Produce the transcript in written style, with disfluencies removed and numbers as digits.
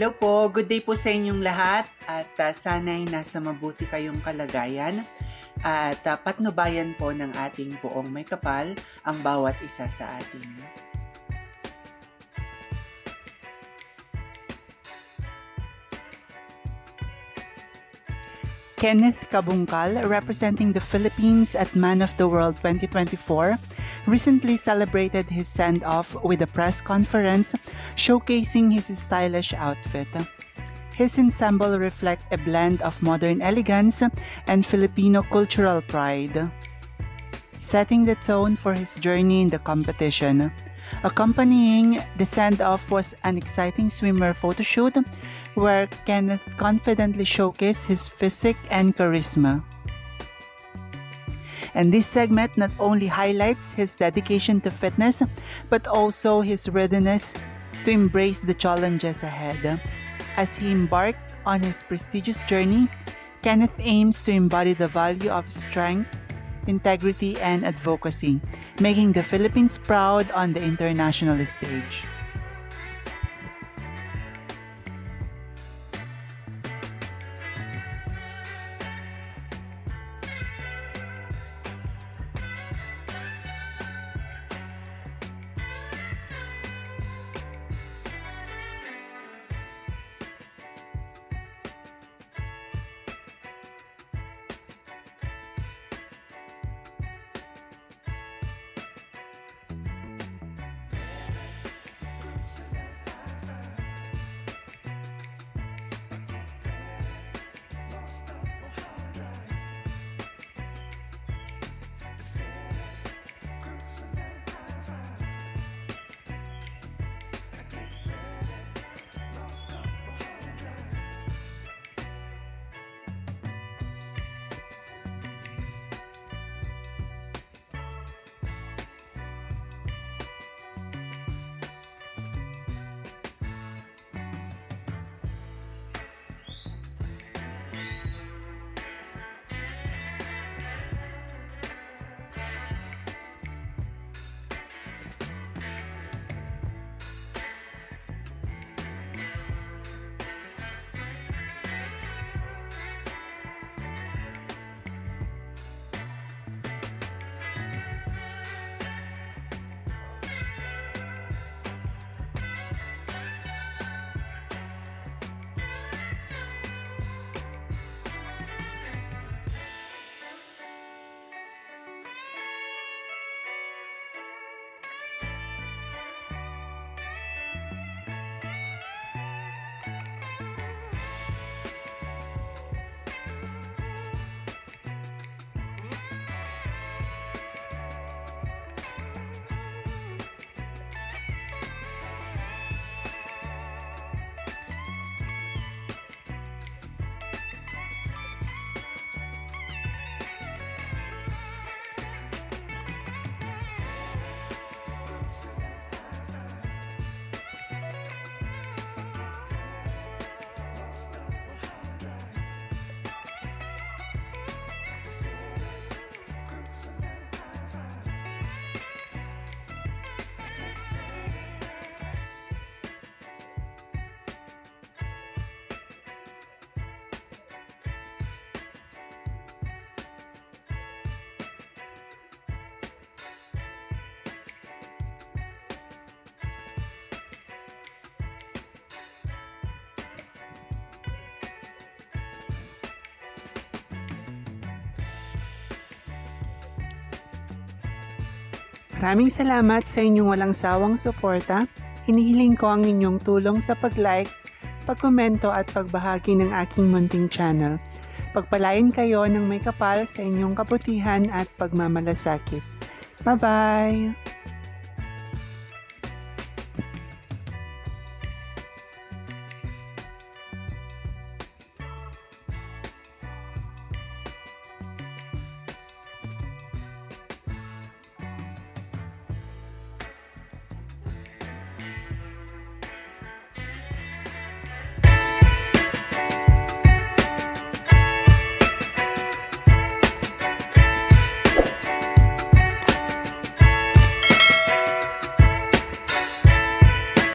Hello po, good day po sa inyong lahat at sana'y nasa mabuti kayong kalagayan at patnubayan po ng ating poong may kapal ang bawat isa sa atin. Kenneth Kabungkal, representing the Philippines at Man of the World 2024, recently celebrated his send-off with a press conference showcasing his stylish outfit. His ensemble reflect a blend of modern elegance and Filipino cultural pride, setting the tone for his journey in the competition. Accompanying the send-off was an exciting swimmer photoshoot where Kenneth confidently showcased his physique and charisma. And this segment not only highlights his dedication to fitness, but also his readiness to embrace the challenges ahead. As he embarked on his prestigious journey, Kenneth aims to embody the value of strength, integrity, and advocacy, making the Philippines proud on the international stage. Maraming salamat sa inyong walang sawang suporta. Hinihiling ko ang inyong tulong sa pag-like, pag-komento at pagbahagi ng aking munting channel. Pagpalain kayo ng may kapal sa inyong kabutihan at pagmamalasakit. Bye-bye!